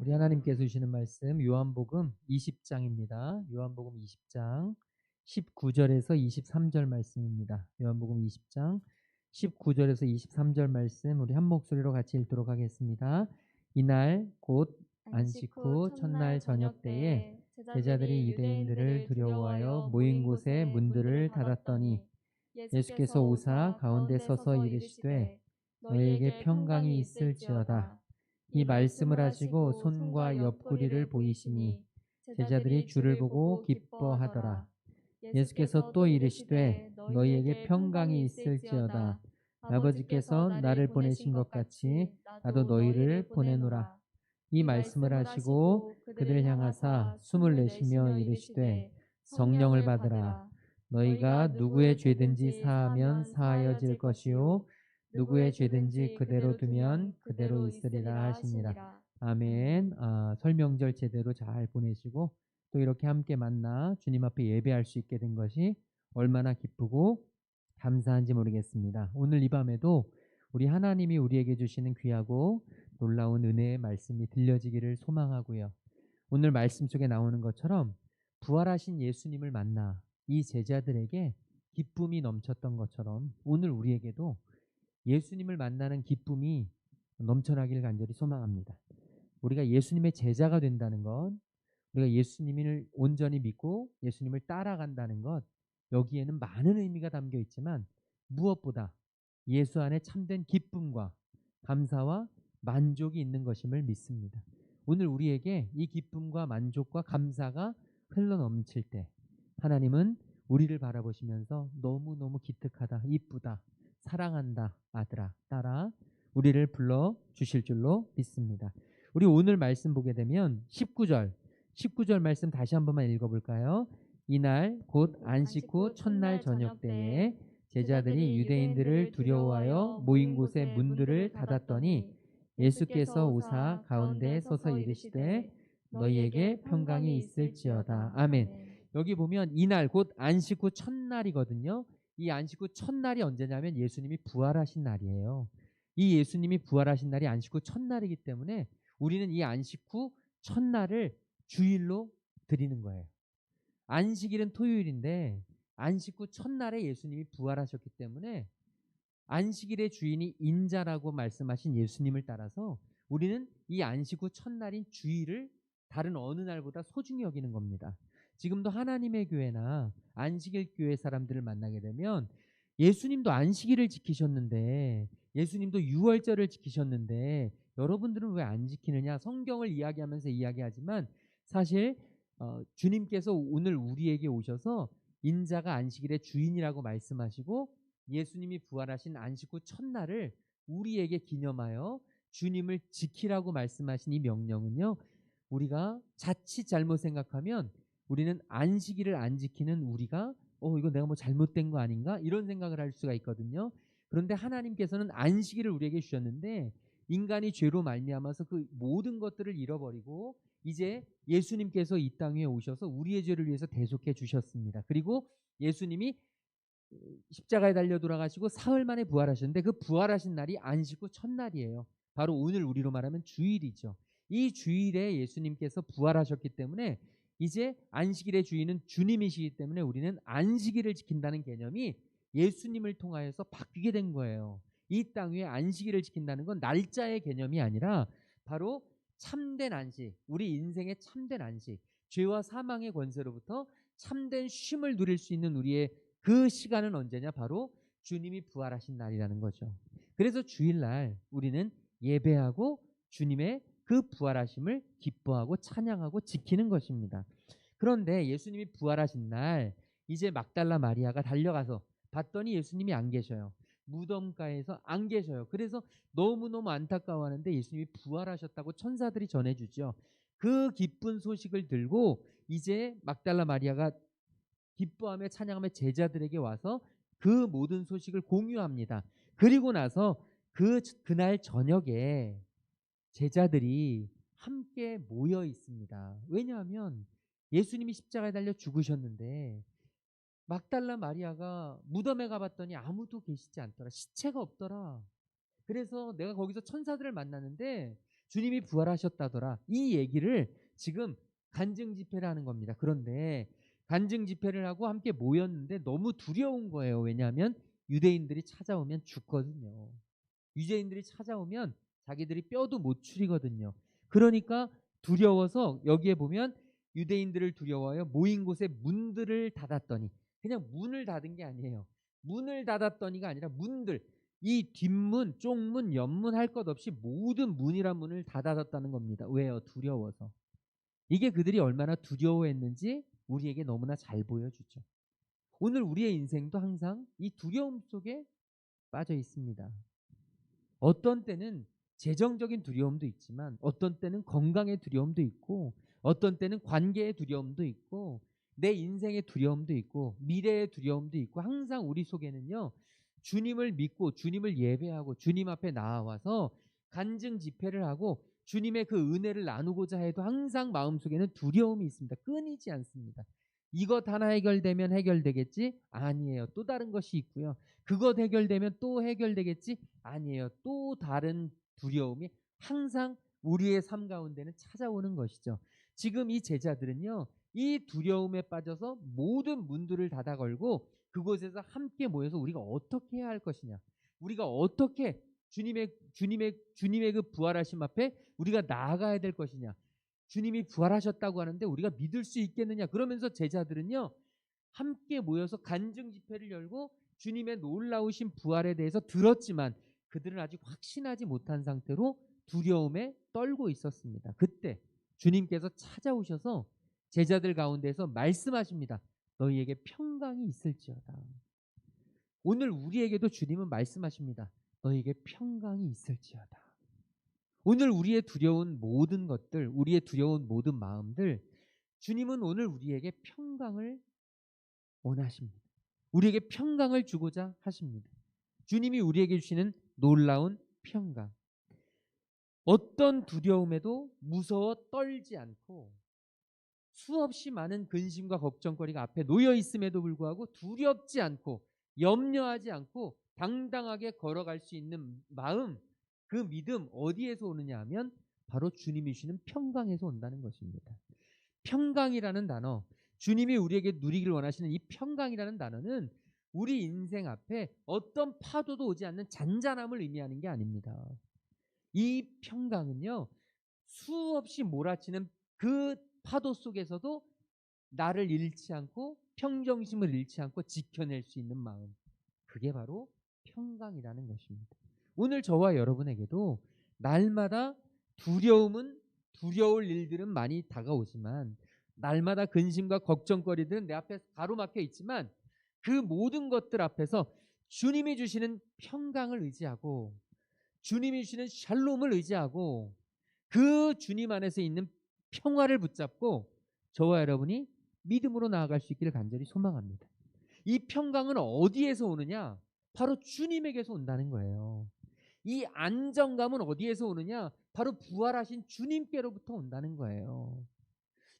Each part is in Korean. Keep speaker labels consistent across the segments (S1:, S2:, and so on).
S1: 우리 하나님께서 주시는 말씀 요한복음 20장입니다. 요한복음 20장 19절에서 23절 말씀입니다. 요한복음 20장 19절에서 23절 말씀 우리 한 목소리로 같이 읽도록 하겠습니다. 이날 곧 안식 후 첫날 저녁 때에 제자들이 유대인들을 두려워하여 모인 곳에 문들을 닫았더니 예수께서 오사 가운데 서서 이르시되 너희에게 평강이 있을지어다. 이 말씀을 하시고 손과 옆구리를 보이시니 제자들이 주를 보고 기뻐하더라. 예수께서 또 이르시되 너희에게 평강이 있을지어다. 아버지께서 나를 보내신 것 같이 나도 너희를 보내노라. 이 말씀을 하시고 그들을 향하사 숨을 내쉬며 이르시되 성령을 받으라. 너희가 누구의 죄든지 사하면 사하여질 것이요 누구의 죄든지 그대로 두면 그대로 있으리라 하시니라. 아멘. 설명절 제대로 잘 보내시고 또 이렇게 함께 만나 주님 앞에 예배할 수 있게 된 것이 얼마나 기쁘고 감사한지 모르겠습니다. 오늘 이 밤에도 우리 하나님이 우리에게 주시는 귀하고 놀라운 은혜의 말씀이 들려지기를 소망하고요. 오늘 말씀 속에 나오는 것처럼 부활하신 예수님을 만나 이 제자들에게 기쁨이 넘쳤던 것처럼 오늘 우리에게도 예수님을 만나는 기쁨이 넘쳐나길 간절히 소망합니다. 우리가 예수님의 제자가 된다는 것, 우리가 예수님을 온전히 믿고 예수님을 따라간다는 것, 여기에는 많은 의미가 담겨 있지만 무엇보다 예수 안에 참된 기쁨과 감사와 만족이 있는 것임을 믿습니다. 오늘 우리에게 이 기쁨과 만족과 감사가 흘러넘칠 때 하나님은 우리를 바라보시면서 너무너무 기특하다, 이쁘다, 사랑한다, 아들아, 딸아, 우리를 불러주실 줄로 믿습니다. 우리 오늘 말씀 보게 되면 19절 말씀 다시 한 번만 읽어볼까요? 이날 곧 안식 후 첫날 저녁 때에 제자들이 유대인들을 두려워하여 모인 곳에 문들을 닫았더니 예수께서 오사 가운데 서서 이르시되 너희에게 평강이 있을지어다. 아멘. 여기 보면 이날 곧 안식 후 첫날이거든요. 이 안식 후 첫날이 언제냐면 예수님이 부활하신 날이에요. 이 예수님이 부활하신 날이 안식 후 첫날이기 때문에 우리는 이 안식 후 첫날을 주일로 드리는 거예요. 안식일은 토요일인데 안식 후 첫날에 예수님이 부활하셨기 때문에 안식일의 주인이 인자라고 말씀하신 예수님을 따라서 우리는 이 안식 후 첫날인 주일을 다른 어느 날보다 소중히 여기는 겁니다. 지금도 하나님의 교회나 안식일 교회 사람들을 만나게 되면 예수님도 안식일을 지키셨는데 예수님도 유월절을 지키셨는데 여러분들은 왜 안 지키느냐? 성경을 이야기하면서 이야기하지만 사실 주님께서 오늘 우리에게 오셔서 인자가 안식일의 주인이라고 말씀하시고 예수님이 부활하신 안식 후 첫날을 우리에게 기념하여 주님을 지키라고 말씀하신 이 명령은요. 우리가 자칫 잘못 생각하면 우리는 안식일을 안 지키는 우리가 이거 내가 뭐 잘못된 거 아닌가? 이런 생각을 할 수가 있거든요. 그런데 하나님께서는 안식일을 우리에게 주셨는데 인간이 죄로 말미암아서 그 모든 것들을 잃어버리고 이제 예수님께서 이 땅 위에 오셔서 우리의 죄를 위해서 대속해 주셨습니다. 그리고 예수님이 십자가에 달려 돌아가시고 사흘 만에 부활하셨는데 그 부활하신 날이 안식 후 첫날이에요. 바로 오늘 우리로 말하면 주일이죠. 이 주일에 예수님께서 부활하셨기 때문에 이제 안식일의 주인은 주님이시기 때문에 우리는 안식일을 지킨다는 개념이 예수님을 통하여서 바뀌게 된 거예요. 이 땅 위에 안식일을 지킨다는 건 날짜의 개념이 아니라 바로 참된 안식, 우리 인생의 참된 안식, 죄와 사망의 권세로부터 참된 쉼을 누릴 수 있는 우리의 그 시간은 언제냐? 바로 주님이 부활하신 날이라는 거죠. 그래서 주일날 우리는 예배하고 주님의 그 부활하심을 기뻐하고 찬양하고 지키는 것입니다. 그런데 예수님이 부활하신 날 이제 막달라 마리아가 달려가서 봤더니 예수님이 안 계셔요. 무덤가에서 안 계셔요. 그래서 너무너무 안타까워하는데 예수님이 부활하셨다고 천사들이 전해주죠. 그 기쁜 소식을 들고 이제 막달라 마리아가 기뻐하며 찬양하며 제자들에게 와서 그 모든 소식을 공유합니다. 그리고 나서 그날 저녁에 제자들이 함께 모여 있습니다. 왜냐하면 예수님이 십자가에 달려 죽으셨는데 막달라 마리아가 무덤에 가봤더니 아무도 계시지 않더라. 시체가 없더라. 그래서 내가 거기서 천사들을 만났는데 주님이 부활하셨다더라. 이 얘기를 지금 간증 집회를 하는 겁니다. 그런데 간증 집회를 하고 함께 모였는데 너무 두려운 거예요. 왜냐하면 유대인들이 찾아오면 죽거든요. 유대인들이 찾아오면 자기들이 뼈도 못 추리거든요. 그러니까 두려워서 여기에 보면 유대인들을 두려워하여 모인 곳에 문들을 닫았더니, 그냥 문을 닫은 게 아니에요. 문을 닫았더니가 아니라 문들, 이 뒷문, 쪽문, 옆문 할 것 없이 모든 문이란 문을 다 닫았다는 겁니다. 왜요? 두려워서. 이게 그들이 얼마나 두려워했는지 우리에게 너무나 잘 보여주죠. 오늘 우리의 인생도 항상 이 두려움 속에 빠져 있습니다. 어떤 때는 재정적인 두려움도 있지만 어떤 때는 건강의 두려움도 있고 어떤 때는 관계의 두려움도 있고 내 인생의 두려움도 있고 미래의 두려움도 있고, 항상 우리 속에는요, 주님을 믿고 주님을 예배하고 주님 앞에 나와서 간증 집회를 하고 주님의 그 은혜를 나누고자 해도 항상 마음속에는 두려움이 있습니다. 끊이지 않습니다. 이것 하나 해결되면 해결되겠지? 아니에요. 또 다른 것이 있고요. 그것 해결되면 또 해결되겠지? 아니에요. 또 다른 두려움이 항상 우리의 삶 가운데는 찾아오는 것이죠. 지금 이 제자들은요, 이 두려움에 빠져서 모든 문들을 닫아 걸고 그곳에서 함께 모여서 우리가 어떻게 해야 할 것이냐, 우리가 어떻게 주님의 그 부활하심 앞에 우리가 나아가야 될 것이냐, 주님이 부활하셨다고 하는데 우리가 믿을 수 있겠느냐, 그러면서 제자들은요 함께 모여서 간증 집회를 열고 주님의 놀라우신 부활에 대해서 들었지만 그들은 아직 확신하지 못한 상태로 두려움에 떨고 있었습니다. 그때 주님께서 찾아오셔서 제자들 가운데서 말씀하십니다. 너희에게 평강이 있을지어다. 오늘 우리에게도 주님은 말씀하십니다. 너희에게 평강이 있을지어다. 오늘 우리의 두려운 모든 것들, 우리의 두려운 모든 마음들, 주님은 오늘 우리에게 평강을 원하십니다. 우리에게 평강을 주고자 하십니다. 주님이 우리에게 주시는 놀라운 평강. 어떤 두려움에도 무서워 떨지 않고 수없이 많은 근심과 걱정거리가 앞에 놓여 있음에도 불구하고 두렵지 않고 염려하지 않고 당당하게 걸어갈 수 있는 마음, 그 믿음 어디에서 오느냐 하면 바로 주님이 주시는 평강에서 온다는 것입니다. 평강이라는 단어, 주님이 우리에게 누리기를 원하시는 이 평강이라는 단어는 우리 인생 앞에 어떤 파도도 오지 않는 잔잔함을 의미하는 게 아닙니다. 이 평강은요, 수없이 몰아치는 그 파도 속에서도 나를 잃지 않고 평정심을 잃지 않고 지켜낼 수 있는 마음, 그게 바로 평강이라는 것입니다. 오늘 저와 여러분에게도 날마다 두려울 일들은 많이 다가오지만, 날마다 근심과 걱정거리들은 내 앞에 가로막혀 있지만, 그 모든 것들 앞에서 주님이 주시는 평강을 의지하고 주님이 주시는 샬롬을 의지하고 그 주님 안에서 있는 평화를 붙잡고 저와 여러분이 믿음으로 나아갈 수 있기를 간절히 소망합니다. 이 평강은 어디에서 오느냐? 바로 주님에게서 온다는 거예요. 이 안정감은 어디에서 오느냐? 바로 부활하신 주님께로부터 온다는 거예요.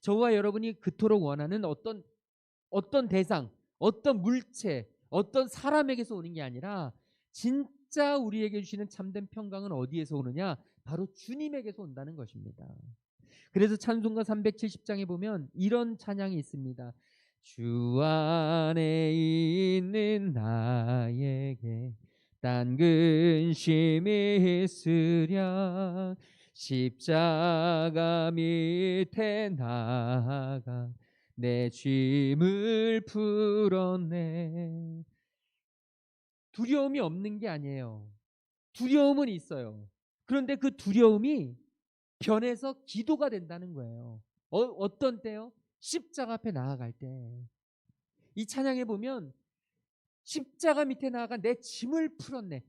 S1: 저와 여러분이 그토록 원하는 어떤 대상, 어떤 물체, 어떤 사람에게서 오는 게 아니라 진짜 우리에게 주시는 참된 평강은 어디에서 오느냐? 바로 주님에게서 온다는 것입니다. 그래서 찬송가 370장에 보면 이런 찬양이 있습니다. 주 안에 있는 나에게 딴 근심이 있으랴 십자가 밑에 나가 내 짐을 풀었네. 두려움이 없는 게 아니에요. 두려움은 있어요. 그런데 그 두려움이 변해서 기도가 된다는 거예요. 어떤 때요? 십자가 앞에 나아갈 때. 이 찬양에 보면 십자가 밑에 나아가 내 짐을 풀었네.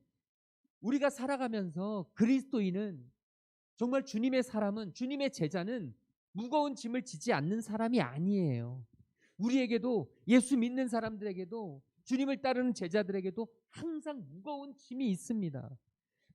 S1: 우리가 살아가면서 그리스도인은, 정말 주님의 사람은, 주님의 제자는 무거운 짐을 지지 않는 사람이 아니에요. 우리에게도, 예수 믿는 사람들에게도, 주님을 따르는 제자들에게도 항상 무거운 짐이 있습니다.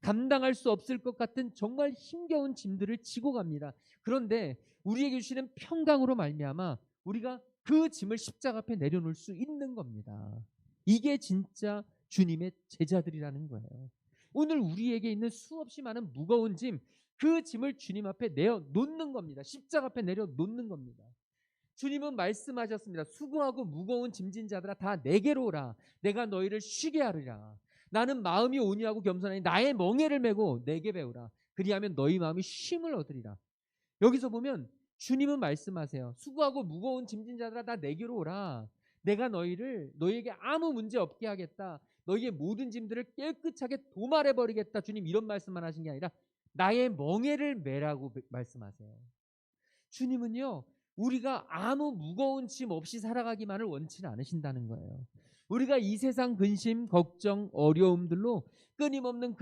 S1: 감당할 수 없을 것 같은 정말 힘겨운 짐들을 지고 갑니다. 그런데 우리에게 주시는 평강으로 말미암아 우리가 그 짐을 십자가 앞에 내려놓을 수 있는 겁니다. 이게 진짜 주님의 제자들이라는 거예요. 오늘 우리에게 있는 수없이 많은 무거운 짐, 그 짐을 주님 앞에 내어 놓는 겁니다. 십자가 앞에 내려 놓는 겁니다. 주님은 말씀하셨습니다. 수고하고 무거운 짐진 자들아 다 내게로 오라. 내가 너희를 쉬게 하리라. 나는 마음이 온유하고 겸손하니 나의 멍에를 메고 내게 배우라. 그리하면 너희 마음이 쉼을 얻으리라. 여기서 보면 주님은 말씀하세요. 수고하고 무거운 짐진 자들아 다 내게로 오라. 내가 너희에게 아무 문제 없게 하겠다. 너희의 모든 짐들을 깨끗하게 도말해 버리겠다. 주님 이런 말씀만 하신 게 아니라 나의 멍에를 메라고 말씀하세요. 주님은요, 우리가 아무 무거운 짐 없이 살아가기만을 원치는 않으신다는 거예요. 우리가 이 세상 근심, 걱정, 어려움들로 끊임없는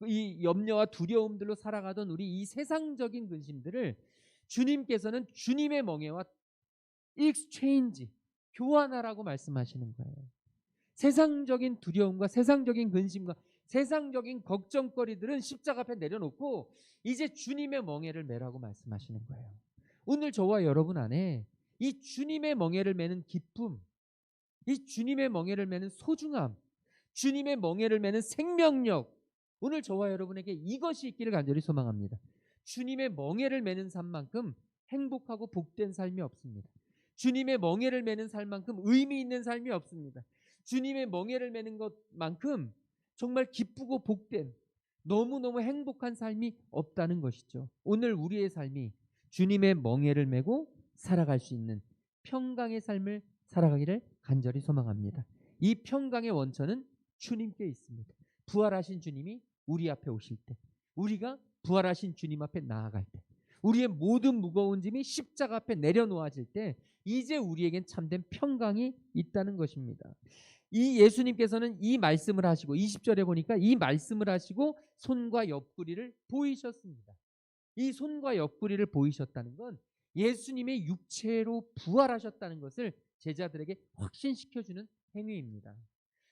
S1: 이 염려와 두려움들로 살아가던 우리 이 세상적인 근심들을 주님께서는 주님의 멍에와 익스체인지, 교환하라고 말씀하시는 거예요. 세상적인 두려움과 세상적인 근심과 세상적인 걱정거리들은 십자가 앞에 내려놓고 이제 주님의 멍에를 메라고 말씀하시는 거예요. 오늘 저와 여러분 안에 이 주님의 멍에를 메는 기쁨, 이 주님의 멍에를 메는 소중함, 주님의 멍에를 메는 생명력, 오늘 저와 여러분에게 이것이 있기를 간절히 소망합니다. 주님의 멍에를 메는 삶만큼 행복하고 복된 삶이 없습니다. 주님의 멍에를 메는 삶만큼 의미 있는 삶이 없습니다. 주님의 멍에를 메는 것만큼 정말 기쁘고 복된 너무너무 행복한 삶이 없다는 것이죠. 오늘 우리의 삶이 주님의 멍에를 메고 살아갈 수 있는 평강의 삶을 살아가기를 간절히 소망합니다. 이 평강의 원천은 주님께 있습니다. 부활하신 주님이 우리 앞에 오실 때, 우리가 부활하신 주님 앞에 나아갈 때, 우리의 모든 무거운 짐이 십자가 앞에 내려놓아질 때 이제 우리에겐 참된 평강이 있다는 것입니다. 이 예수님께서는 이 말씀을 하시고 20절에 보니까 이 말씀을 하시고 손과 옆구리를 보이셨습니다. 이 손과 옆구리를 보이셨다는 건 예수님의 육체로 부활하셨다는 것을 제자들에게 확신시켜주는 행위입니다.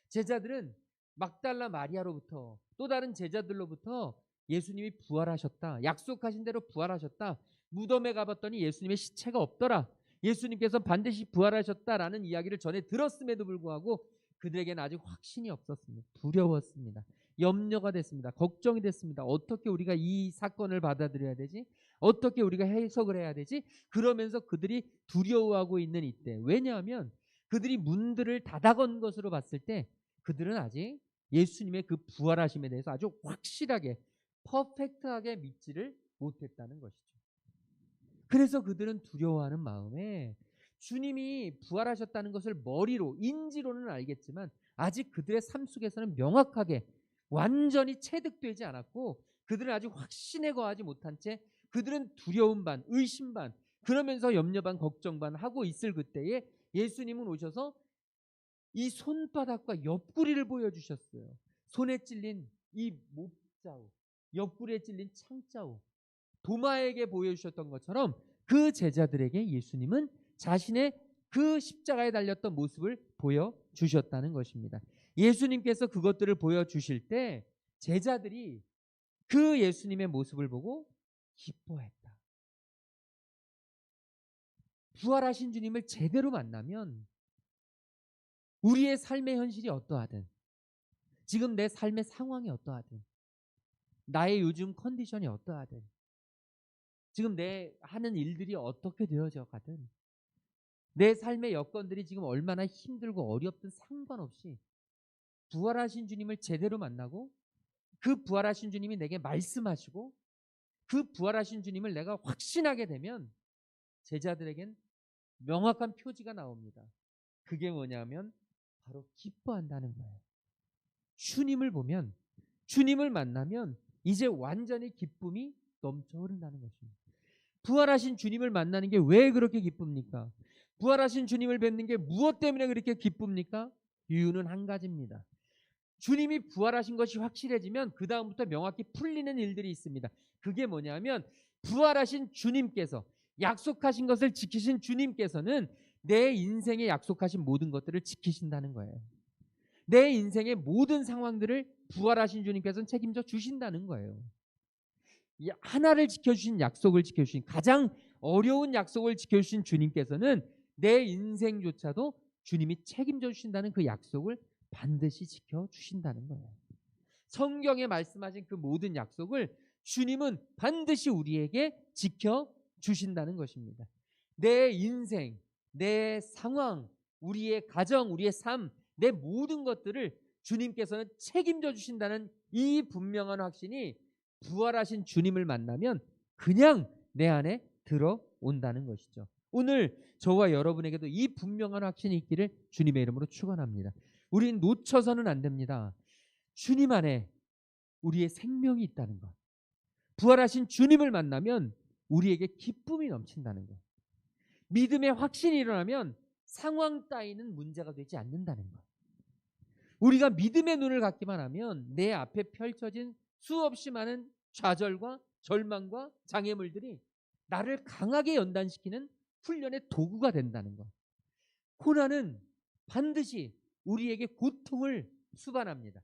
S1: 제자들은 막달라 마리아로부터 또 다른 제자들로부터 예수님이 부활하셨다, 약속하신 대로 부활하셨다, 무덤에 가봤더니 예수님의 시체가 없더라, 예수님께서 반드시 부활하셨다라는 이야기를 전에 들었음에도 불구하고 그들에게는 아직 확신이 없었습니다. 두려웠습니다. 염려가 됐습니다. 걱정이 됐습니다. 어떻게 우리가 이 사건을 받아들여야 되지? 어떻게 우리가 해석을 해야 되지? 그러면서 그들이 두려워하고 있는 이때, 왜냐하면 그들이 문들을 닫아건 것으로 봤을 때 그들은 아직 예수님의 그 부활하심에 대해서 아주 확실하게 퍼펙트하게 믿지를 못했다는 것이죠. 그래서 그들은 두려워하는 마음에 주님이 부활하셨다는 것을 머리로, 인지로는 알겠지만 아직 그들의 삶 속에서는 명확하게 완전히 체득되지 않았고 그들은 아직 확신에 거하지 못한 채 그들은 두려움 반, 의심 반, 그러면서 염려 반, 걱정 반 하고 있을 그때에 예수님은 오셔서 이 손바닥과 옆구리를 보여주셨어요. 손에 찔린 이 목자국, 옆구리에 찔린 창자국, 도마에게 보여주셨던 것처럼 그 제자들에게 예수님은 자신의 그 십자가에 달렸던 모습을 보여주셨다는 것입니다. 예수님께서 그것들을 보여주실 때 제자들이 그 예수님의 모습을 보고 기뻐했다. 부활하신 주님을 제대로 만나면 우리의 삶의 현실이 어떠하든, 지금 내 삶의 상황이 어떠하든, 나의 요즘 컨디션이 어떠하든, 지금 내 하는 일들이 어떻게 되어져 가든, 내 삶의 여건들이 지금 얼마나 힘들고 어렵든 상관없이 부활하신 주님을 제대로 만나고 그 부활하신 주님이 내게 말씀하시고 그 부활하신 주님을 내가 확신하게 되면 제자들에겐 명확한 표지가 나옵니다. 그게 뭐냐면 바로 기뻐한다는 거예요. 주님을 보면, 주님을 만나면 이제 완전히 기쁨이 넘쳐 흐른다는 것입니다. 부활하신 주님을 만나는 게 왜 그렇게 기쁩니까? 부활하신 주님을 뵙는 게 무엇 때문에 그렇게 기쁩니까? 이유는 한 가지입니다. 주님이 부활하신 것이 확실해지면 그 다음부터 명확히 풀리는 일들이 있습니다. 그게 뭐냐면 부활하신 주님께서, 약속하신 것을 지키신 주님께서는 내 인생에 약속하신 모든 것들을 지키신다는 거예요. 내 인생의 모든 상황들을 부활하신 주님께서는 책임져 주신다는 거예요. 이 하나를 지켜주신, 약속을 지켜주신, 가장 어려운 약속을 지켜주신 주님께서는 내 인생조차도 주님이 책임져 주신다는 그 약속을 반드시 지켜주신다는 거예요. 성경에 말씀하신 그 모든 약속을 주님은 반드시 우리에게 지켜주신다는 것입니다. 내 인생, 내 상황, 우리의 가정, 우리의 삶, 내 모든 것들을 주님께서는 책임져 주신다는 이 분명한 확신이 부활하신 주님을 만나면 그냥 내 안에 들어온다는 것이죠. 오늘 저와 여러분에게도 이 분명한 확신이 있기를 주님의 이름으로 축원합니다. 우린 놓쳐서는 안 됩니다. 주님 안에 우리의 생명이 있다는 것. 부활하신 주님을 만나면 우리에게 기쁨이 넘친다는 것. 믿음의 확신이 일어나면 상황 따위는 문제가 되지 않는다는 것. 우리가 믿음의 눈을 갖기만 하면 내 앞에 펼쳐진 수없이 많은 좌절과 절망과 장애물들이 나를 강하게 연단시키는 훈련의 도구가 된다는 것. 고난은 반드시 우리에게 고통을 수반합니다.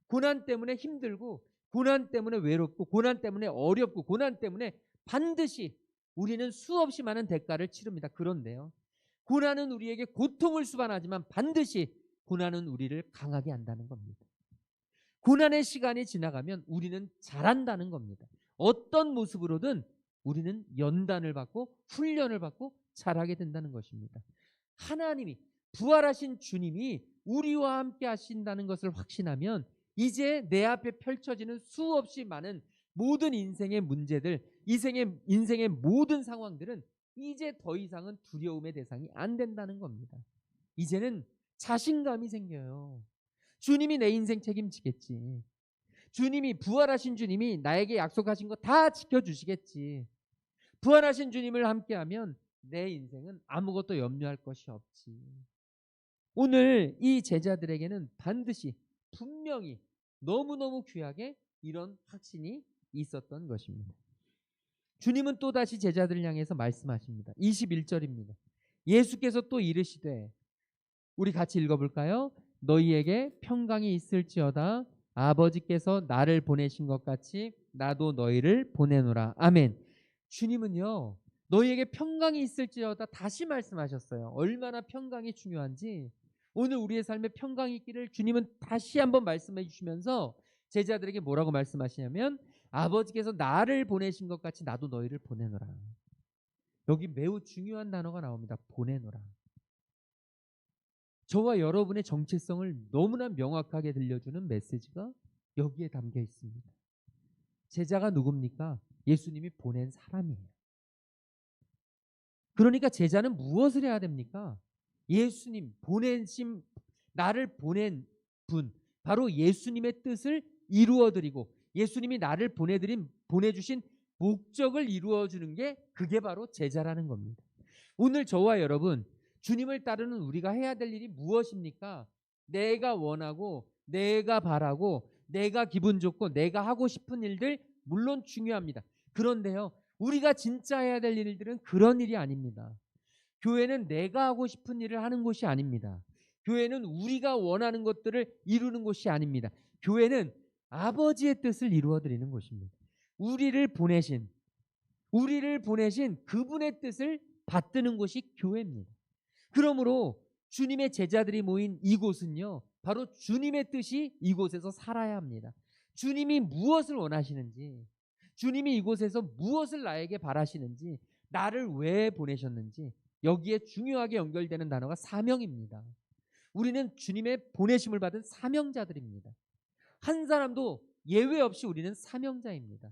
S1: 고난 때문에 힘들고, 고난 때문에 외롭고, 고난 때문에 어렵고, 고난 때문에 반드시 우리는 수없이 많은 대가를 치릅니다. 그런데요, 고난은 우리에게 고통을 수반하지만 반드시 고난은 우리를 강하게 한다는 겁니다. 고난의 시간이 지나가면 우리는 자란다는 겁니다. 어떤 모습으로든 우리는 연단을 받고 훈련을 받고 자라게 된다는 것입니다. 하나님이, 부활하신 주님이 우리와 함께 하신다는 것을 확신하면 이제 내 앞에 펼쳐지는 수없이 많은 모든 인생의 문제들, 인생의 모든 상황들은 이제 더 이상은 두려움의 대상이 안 된다는 겁니다. 이제는 자신감이 생겨요. 주님이 내 인생 책임지겠지. 주님이, 부활하신 주님이 나에게 약속하신 거 다 지켜주시겠지. 부활하신 주님을 함께하면 내 인생은 아무것도 염려할 것이 없지. 오늘 이 제자들에게는 반드시 분명히 너무너무 귀하게 이런 확신이 있었던 것입니다. 주님은 또다시 제자들을 향해서 말씀하십니다. 21절입니다. 예수께서 또 이르시되, 우리 같이 읽어볼까요? 너희에게 평강이 있을지어다. 아버지께서 나를 보내신 것 같이 나도 너희를 보내노라. 아멘. 주님은요, 너희에게 평강이 있을지어다 다시 말씀하셨어요. 얼마나 평강이 중요한지 오늘 우리의 삶에 평강이 있기를 주님은 다시 한번 말씀해 주시면서 제자들에게 뭐라고 말씀하시냐면, 아버지께서 나를 보내신 것 같이 나도 너희를 보내노라. 여기 매우 중요한 단어가 나옵니다. 보내노라. 저와 여러분의 정체성을 너무나 명확하게 들려주는 메시지가 여기에 담겨 있습니다. 제자가 누굽니까? 예수님이 보낸 사람이에요. 그러니까 제자는 무엇을 해야 됩니까? 예수님 보내신, 나를 보낸 분, 바로 예수님의 뜻을 이루어드리고 예수님이 나를 보내주신 목적을 이루어주는 게, 그게 바로 제자라는 겁니다. 오늘 저와 여러분, 주님을 따르는 우리가 해야 될 일이 무엇입니까? 내가 원하고, 내가 바라고, 내가 기분 좋고, 내가 하고 싶은 일들 물론 중요합니다. 그런데요, 우리가 진짜 해야 될 일들은 그런 일이 아닙니다. 교회는 내가 하고 싶은 일을 하는 곳이 아닙니다. 교회는 우리가 원하는 것들을 이루는 곳이 아닙니다. 교회는 아버지의 뜻을 이루어드리는 곳입니다. 우리를 보내신 그분의 뜻을 받드는 곳이 교회입니다. 그러므로 주님의 제자들이 모인 이곳은요, 바로 주님의 뜻이 이곳에서 살아야 합니다. 주님이 무엇을 원하시는지, 주님이 이곳에서 무엇을 나에게 바라시는지, 나를 왜 보내셨는지, 여기에 중요하게 연결되는 단어가 사명입니다. 우리는 주님의 보내심을 받은 사명자들입니다. 한 사람도 예외 없이 우리는 사명자입니다.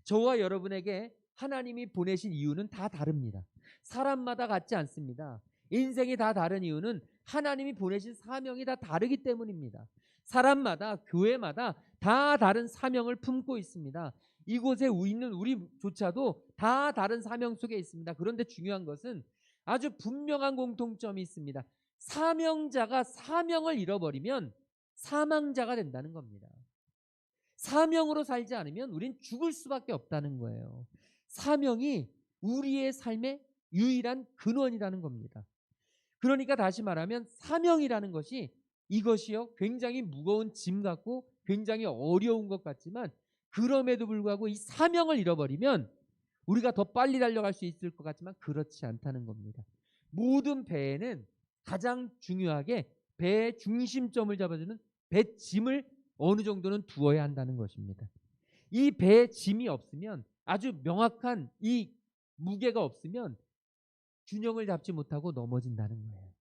S1: 저와 여러분에게 하나님이 보내신 이유는 다 다릅니다. 사람마다 같지 않습니다. 인생이 다 다른 이유는 하나님이 보내신 사명이 다 다르기 때문입니다. 사람마다, 교회마다 다 다른 사명을 품고 있습니다. 이곳에 있는 우리조차도 다 다른 사명 속에 있습니다. 그런데 중요한 것은 아주 분명한 공통점이 있습니다. 사명자가 사명을 잃어버리면 사망자가 된다는 겁니다. 사명으로 살지 않으면 우린 죽을 수밖에 없다는 거예요. 사명이 우리의 삶의 유일한 근원이라는 겁니다. 그러니까 다시 말하면 사명이라는 것이, 이것이요, 굉장히 무거운 짐 같고 굉장히 어려운 것 같지만, 그럼에도 불구하고 이 사명을 잃어버리면 우리가 더 빨리 달려갈 수 있을 것 같지만 그렇지 않다는 겁니다. 모든 배에는 가장 중요하게 배의 중심점을 잡아주는 배짐을 어느 정도는 두어야 한다는 것입니다. 이 배에 짐이 없으면, 아주 명확한 이 무게가 없으면 균형을 잡지 못하고 넘어진다는 거예요.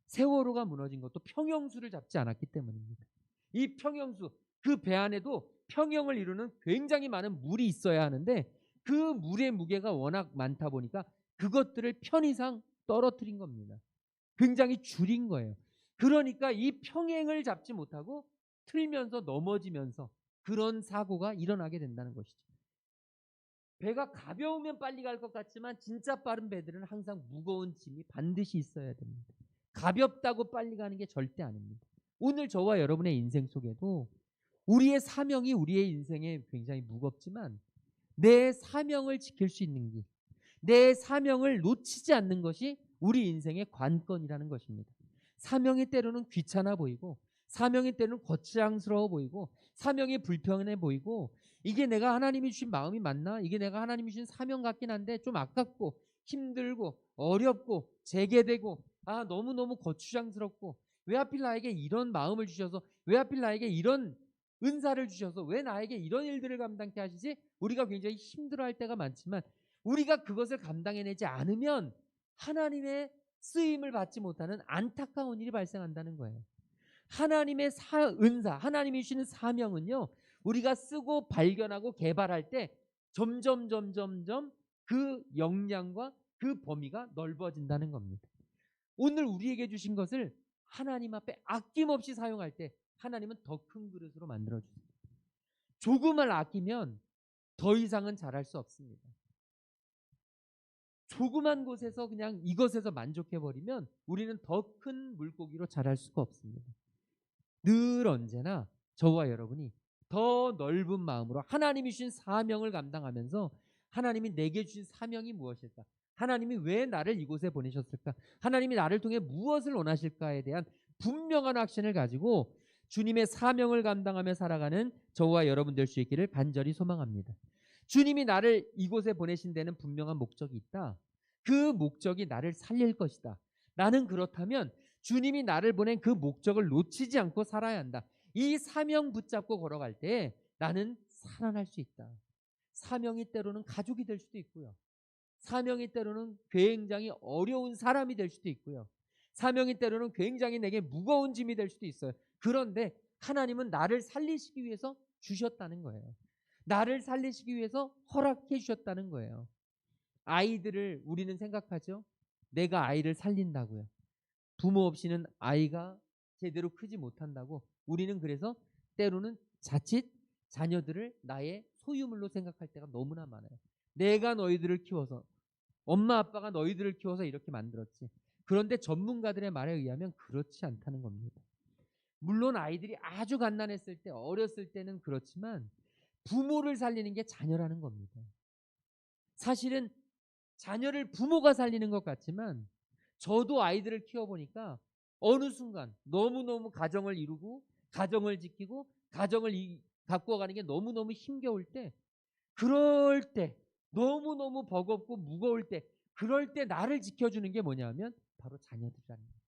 S1: 세월호가 무너진 것도 평형수를 잡지 않았기 때문입니다. 이 평형수, 그 배 안에도 평형을 이루는 굉장히 많은 물이 있어야 하는데 그 물의 무게가 워낙 많다 보니까 그것들을 편의상 떨어뜨린 겁니다. 굉장히 줄인 거예요. 그러니까 이 평행을 잡지 못하고 틀면서 넘어지면서 그런 사고가 일어나게 된다는 것이죠. 배가 가벼우면 빨리 갈 것 같지만 진짜 빠른 배들은 항상 무거운 짐이 반드시 있어야 됩니다. 가볍다고 빨리 가는 게 절대 아닙니다. 오늘 저와 여러분의 인생 속에도 우리의 사명이 우리의 인생에 굉장히 무겁지만 내 사명을 지킬 수 있는 길, 내 사명을 놓치지 않는 것이 우리 인생의 관건이라는 것입니다. 사명이 때로는 귀찮아 보이고, 사명이 때로는 거창스러워 보이고, 사명이 불편해 보이고, 이게 내가 하나님이 주신 마음이 맞나? 이게 내가 하나님이 주신 사명 같긴 한데 좀 아깝고 힘들고 어렵고 재개되고 너무너무 거추장스럽고, 왜 하필 나에게 이런 마음을 주셔서, 왜 하필 나에게 이런 은사를 주셔서 왜 나에게 이런 일들을 감당케 하시지? 우리가 굉장히 힘들어할 때가 많지만 우리가 그것을 감당해내지 않으면 하나님의 쓰임을 받지 못하는 안타까운 일이 발생한다는 거예요. 하나님의 은사, 하나님이 주시는 사명은요, 우리가 쓰고 발견하고 개발할 때 점점 그 역량과 그 범위가 넓어진다는 겁니다. 오늘 우리에게 주신 것을 하나님 앞에 아낌없이 사용할 때 하나님은 더 큰 그릇으로 만들어주세요. 조금을 아끼면 더 이상은 잘할 수 없습니다. 조그만 곳에서 그냥 이것에서 만족해버리면 우리는 더 큰 물고기로 자랄 수가 없습니다. 늘 언제나 저와 여러분이 더 넓은 마음으로 하나님이 주신 사명을 감당하면서, 하나님이 내게 주신 사명이 무엇일까? 하나님이 왜 나를 이곳에 보내셨을까? 하나님이 나를 통해 무엇을 원하실까에 대한 분명한 확신을 가지고 주님의 사명을 감당하며 살아가는 저와 여러분 될 수 있기를 간절히 소망합니다. 주님이 나를 이곳에 보내신 데는 분명한 목적이 있다. 그 목적이 나를 살릴 것이다. 나는 그렇다면 주님이 나를 보낸 그 목적을 놓치지 않고 살아야 한다. 이 사명 붙잡고 걸어갈 때 나는 살아날 수 있다. 사명이 때로는 가족이 될 수도 있고요. 사명이 때로는 굉장히 어려운 사람이 될 수도 있고요. 사명이 때로는 굉장히 내게 무거운 짐이 될 수도 있어요. 그런데 하나님은 나를 살리시기 위해서 주셨다는 거예요. 나를 살리시기 위해서 허락해 주셨다는 거예요. 아이들을 우리는 생각하죠. 내가 아이를 살린다고요. 부모 없이는 아이가 제대로 크지 못한다고 우리는 그래서 때로는 자칫 자녀들을 나의 소유물로 생각할 때가 너무나 많아요. 내가 너희들을 키워서, 엄마 아빠가 너희들을 키워서 이렇게 만들었지. 그런데 전문가들의 말에 의하면 그렇지 않다는 겁니다. 물론 아이들이 아주 갓난했을 때, 어렸을 때는 그렇지만 부모를 살리는 게 자녀라는 겁니다. 사실은 자녀를 부모가 살리는 것 같지만 저도 아이들을 키워보니까 어느 순간 너무너무 가정을 이루고 가정을 지키고 가정을 가꾸어가는 게 너무너무 힘겨울 때, 그럴 때 너무너무 버겁고 무거울 때, 그럴 때 나를 지켜주는 게 뭐냐면 바로 자녀들이라는 거예요.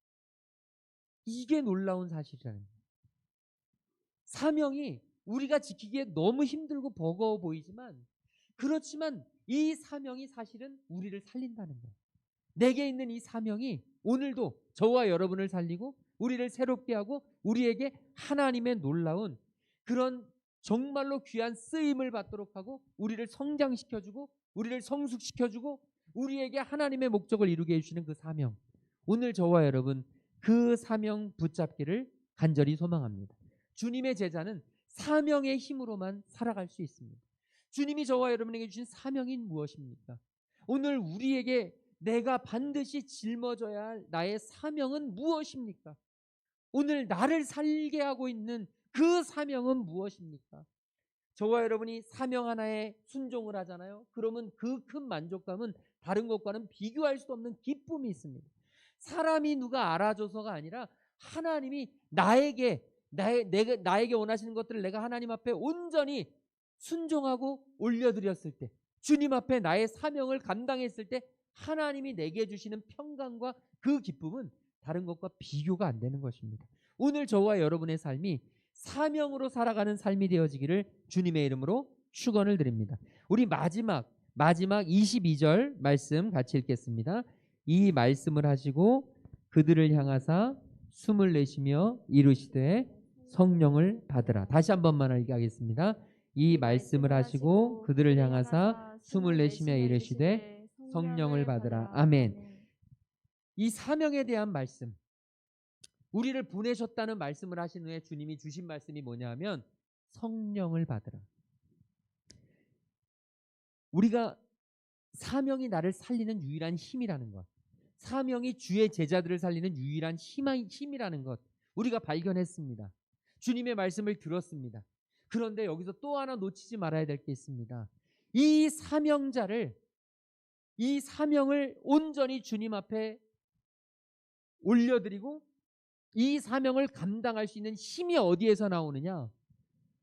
S1: 이게 놀라운 사실이라는 거예요. 사명이 우리가 지키기에 너무 힘들고 버거워 보이지만, 그렇지만 이 사명이 사실은 우리를 살린다는 거예요. 내게 있는 이 사명이 오늘도 저와 여러분을 살리고 우리를 새롭게 하고 우리에게 하나님의 놀라운 그런 정말로 귀한 쓰임을 받도록 하고 우리를 성장시켜주고 우리를 성숙시켜주고 우리에게 하나님의 목적을 이루게 해주시는 그 사명, 오늘 저와 여러분 그 사명 붙잡기를 간절히 소망합니다. 주님의 제자는 사명의 힘으로만 살아갈 수 있습니다. 주님이 저와 여러분에게 주신 사명이 무엇입니까? 오늘 우리에게 내가 반드시 짊어져야 할 나의 사명은 무엇입니까? 오늘 나를 살게 하고 있는 그 사명은 무엇입니까? 저와 여러분이 사명 하나에 순종을 하잖아요. 그러면 그 큰 만족감은 다른 것과는 비교할 수 없는 기쁨이 있습니다. 사람이 누가 알아줘서가 아니라 하나님이 나에게 원하시는 것들을 내가 하나님 앞에 온전히 순종하고 올려드렸을 때, 주님 앞에 나의 사명을 감당했을 때 하나님이 내게 주시는 평강과 그 기쁨은 다른 것과 비교가 안 되는 것입니다. 오늘 저와 여러분의 삶이 사명으로 살아가는 삶이 되어지기를 주님의 이름으로 축원을 드립니다. 우리 마지막 22절 말씀 같이 읽겠습니다. 이 말씀을 하시고 그들을 향하사 숨을 내쉬며 이르시되 성령을 받으라. 다시 한 번만 하겠습니다. 이 말씀을 하시고 그들을 향하사 숨을 내쉬며 이르시되 성령을 받으라. 아멘. 이 사명에 대한 말씀, 우리를 보내셨다는 말씀을 하신 후에 주님이 주신 말씀이 뭐냐면 성령을 받으라. 우리가 사명이 나를 살리는 유일한 힘이라는 것, 사명이 주의 제자들을 살리는 유일한 힘이라는 것 우리가 발견했습니다. 주님의 말씀을 들었습니다. 그런데 여기서 또 하나 놓치지 말아야 될 게 있습니다. 이 사명을 온전히 주님 앞에 올려드리고 이 사명을 감당할 수 있는 힘이 어디에서 나오느냐?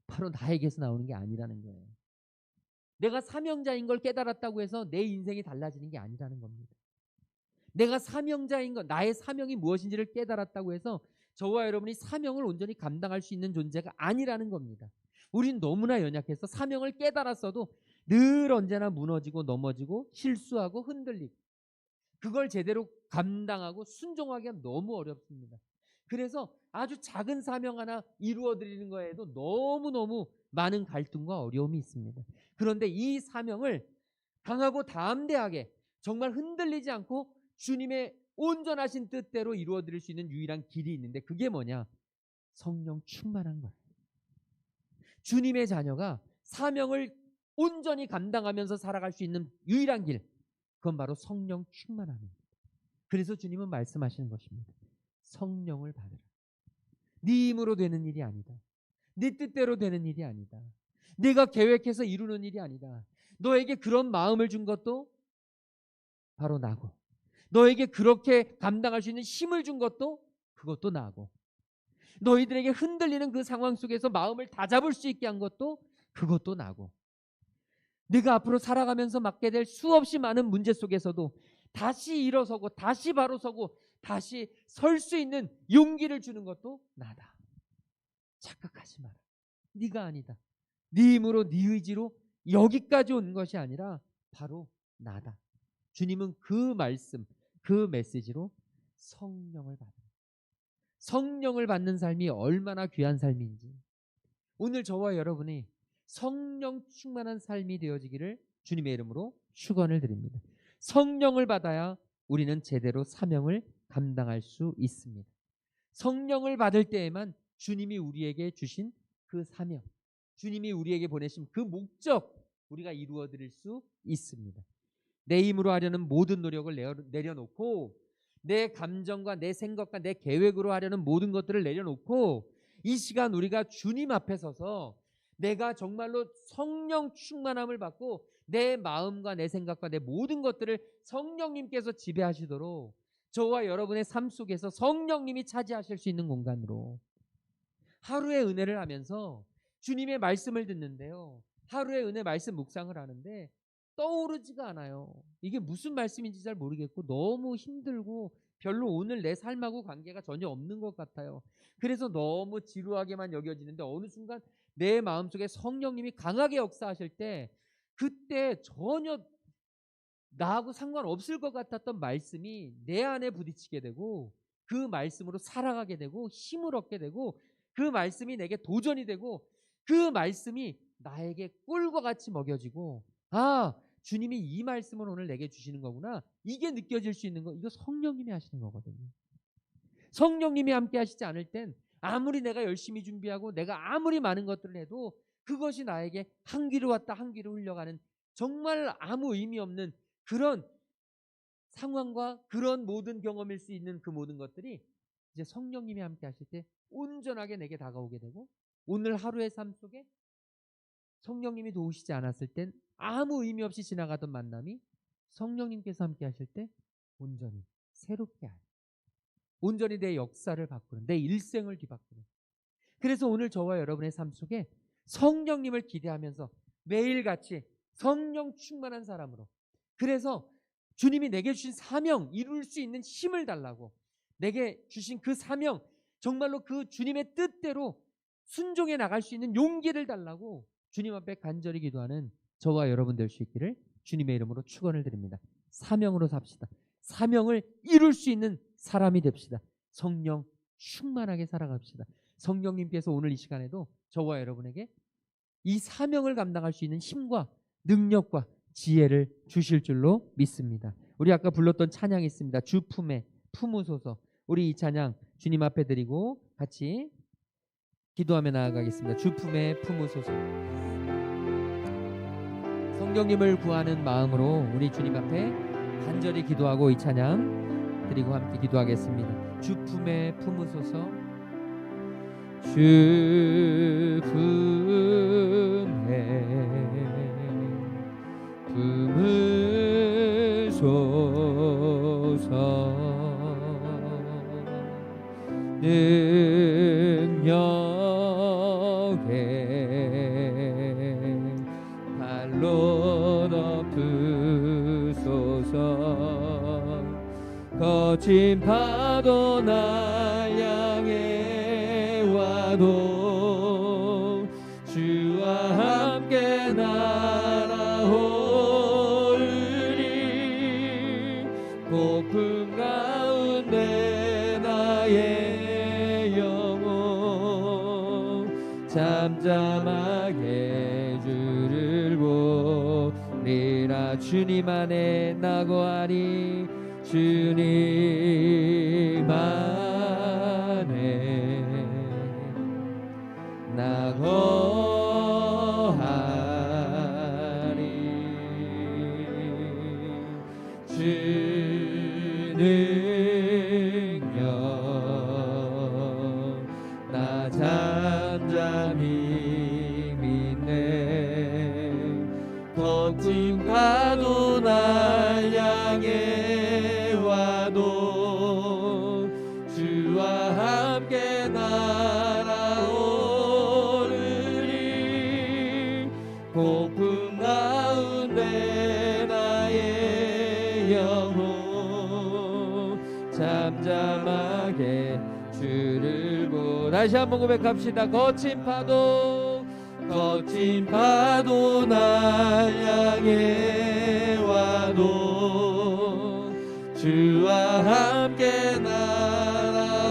S1: 바로 나에게서 나오는 게 아니라는 거예요. 내가 사명자인 걸 깨달았다고 해서 내 인생이 달라지는 게 아니라는 겁니다. 내가 사명자인 것, 나의 사명이 무엇인지를 깨달았다고 해서 저와 여러분이 사명을 온전히 감당할 수 있는 존재가 아니라는 겁니다. 우린 너무나 연약해서 사명을 깨달았어도 늘 언제나 무너지고 넘어지고 실수하고 흔들리고 그걸 제대로 감당하고 순종하기가 너무 어렵습니다. 그래서 아주 작은 사명 하나 이루어드리는 거에도 너무너무 많은 갈등과 어려움이 있습니다. 그런데 이 사명을 강하고 담대하게 정말 흔들리지 않고 주님의 온전하신 뜻대로 이루어드릴 수 있는 유일한 길이 있는데 그게 뭐냐? 성령 충만한 거예요. 주님의 자녀가 사명을 온전히 감당하면서 살아갈 수 있는 유일한 길, 그건 바로 성령 충만함입니다. 그래서 주님은 말씀하시는 것입니다. 성령을 받으라. 네 힘으로 되는 일이 아니다. 네 뜻대로 되는 일이 아니다. 내가 계획해서 이루는 일이 아니다. 너에게 그런 마음을 준 것도 바로 나고, 너에게 그렇게 감당할 수 있는 힘을 준 것도 그것도 나고, 너희들에게 흔들리는 그 상황 속에서 마음을 다잡을 수 있게 한 것도 그것도 나고, 네가 앞으로 살아가면서 맡게 될 수없이 많은 문제 속에서도 다시 일어서고 다시 바로 서고 다시 설 수 있는 용기를 주는 것도 나다. 착각하지 마라. 네가 아니다. 네 힘으로 네 의지로 여기까지 온 것이 아니라 바로 나다. 주님은 그 말씀, 그 메시지로 성령을 받아. 성령을 받는 삶이 얼마나 귀한 삶인지 오늘 저와 여러분이 성령 충만한 삶이 되어지기를 주님의 이름으로 축원을 드립니다. 성령을 받아야 우리는 제대로 사명을 감당할 수 있습니다. 성령을 받을 때에만 주님이 우리에게 주신 그 사명, 주님이 우리에게 보내신 그 목적 우리가 이루어 드릴 수 있습니다. 내 힘으로 하려는 모든 노력을 내려놓고 내 감정과 내 생각과 내 계획으로 하려는 모든 것들을 내려놓고 이 시간 우리가 주님 앞에 서서 내가 정말로 성령 충만함을 받고 내 마음과 내 생각과 내 모든 것들을 성령님께서 지배하시도록 저와 여러분의 삶 속에서 성령님이 차지하실 수 있는 공간으로 하루의 은혜를 하면서 주님의 말씀을 듣는데요. 하루의 은혜 말씀 묵상을 하는데 떠오르지가 않아요. 이게 무슨 말씀인지 잘 모르겠고 너무 힘들고 별로 오늘 내 삶하고 관계가 전혀 없는 것 같아요. 그래서 너무 지루하게만 여겨지는데 어느 순간 내 마음속에 성령님이 강하게 역사하실 때 그때 전혀 나하고 상관없을 것 같았던 말씀이 내 안에 부딪히게 되고 그 말씀으로 살아가게 되고 힘을 얻게 되고 그 말씀이 내게 도전이 되고 그 말씀이 나에게 꿀과 같이 먹여지고 아 주님이 이 말씀을 오늘 내게 주시는 거구나 이게 느껴질 수 있는 거 이거 성령님이 하시는 거거든요. 성령님이 함께 하시지 않을 땐 아무리 내가 열심히 준비하고 내가 아무리 많은 것들을 해도 그것이 나에게 한 귀로 왔다 한 귀로 흘려가는 정말 아무 의미 없는 그런 상황과 그런 모든 경험일 수 있는 그 모든 것들이 이제 성령님이 함께 하실 때 온전하게 내게 다가오게 되고 오늘 하루의 삶 속에 성령님이 도우시지 않았을 땐 아무 의미 없이 지나가던 만남이 성령님께서 함께 하실 때 온전히 새롭게 하는 온전히 내 역사를 바꾸는 내 일생을 뒤바꾸는 그래서 오늘 저와 여러분의 삶 속에 성령님을 기대하면서 매일같이 성령 충만한 사람으로 그래서 주님이 내게 주신 사명 이룰 수 있는 힘을 달라고 내게 주신 그 사명 정말로 그 주님의 뜻대로 순종해 나갈 수 있는 용기를 달라고 주님 앞에 간절히 기도하는 저와 여러분 될 수 있기를 주님의 이름으로 축원을 드립니다. 사명으로 삽시다. 사명을 이룰 수 있는 사람이 됩시다. 성령 충만하게 살아갑시다. 성령님께서 오늘 이 시간에도 저와 여러분에게 이 사명을 감당할 수 있는 힘과 능력과 지혜를 주실 줄로 믿습니다. 우리 아까 불렀던 찬양이 있습니다. 주 품에 품으소서. 우리 이 찬양 주님 앞에 드리고 같이 기도하며 나아가겠습니다. 주 품에 품으소서. 성령님을 구하는 마음으로 우리 주님 앞에 간절히 기도하고 이 찬양 드리고 함께 기도하겠습니다. 주 품에 품으소서. 주 품에 품으소서. 능력에 발로 덮으소서. 거친 파도 날 향해 와도 주와 함께 날아오르리. 고품 가운데 나의 영혼 잠잠하게 주를 보리라. 주님 안에 나고하리. 주님 안에 나고하리. 주 능력 나 잠잠히 믿네. 거친 파도 날 향해 와도 주와 함께 날아오르리. 고품 가운데 나의 영혼 잠잠하게 주를 보. 다시 한번 고백합시다. 거친 파도 날 향해 와도 주와 함께 날아오르리.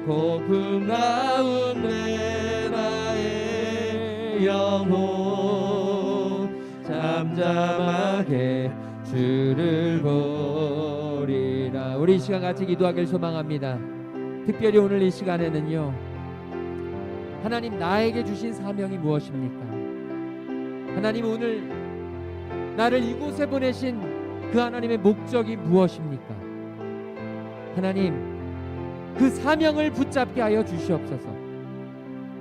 S1: 고품 가운데 나의 영혼 잠잠하게 주를 보리라. 우리 이 시간 같이 기도하길 소망합니다. 특별히 오늘 이 시간에는요, 하나님 나에게 주신 사명이 무엇입니까? 하나님 오늘 나를 이곳에 보내신 그 하나님의 목적이 무엇입니까? 하나님 그 사명을 붙잡게 하여 주시옵소서.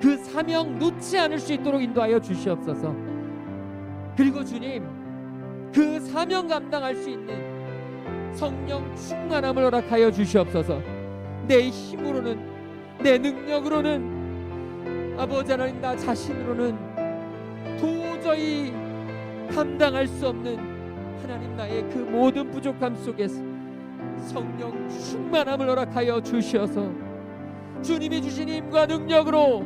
S1: 그 사명 놓지 않을 수 있도록 인도하여 주시옵소서. 그리고 주님 그 사명 감당할 수 있는 성령 충만함을 허락하여 주시옵소서. 내 힘으로는 내 능력으로는 아버지 하나님 나 자신으로는 도저히 감당할 수 없는 하나님 나의 그 모든 부족함 속에서 성령 충만함을 허락하여 주셔서 주님이 주신 힘과 능력으로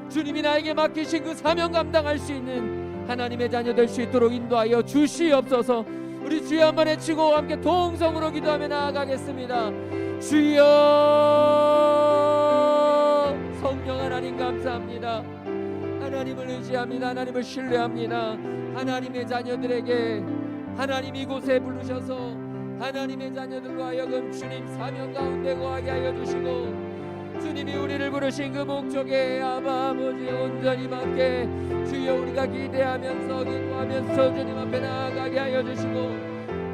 S1: 주님이 나에게 맡기신 그 사명 감당할 수 있는 하나님의 자녀 될 수 있도록 인도하여 주시옵소서. 우리 주여 한번 외치고 함께 동성으로 기도하며 나아가겠습니다. 주여, 성령 하나님 감사합니다. 하나님을 의지합니다. 하나님을 신뢰합니다. 하나님의 자녀들에게 하나님 이곳에 부르셔서 하나님의 자녀들로 하여금 주님 사명 가운데 거하게 하여 주시고, 주님이 우리를 부르신 그 목적에 아버지 온전히 맞게 주여 우리가 기대하면서 기도하면서 주님 앞에 나아가게 하여 주시고,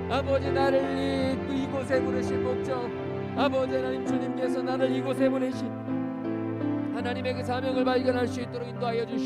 S1: 아버지 나를 이곳에 부르신 목적, 아버지 하나님 주님께서 나를 이곳에 보내신 하나님의 그 사명을 발견할 수 있도록 인도하여 주시고,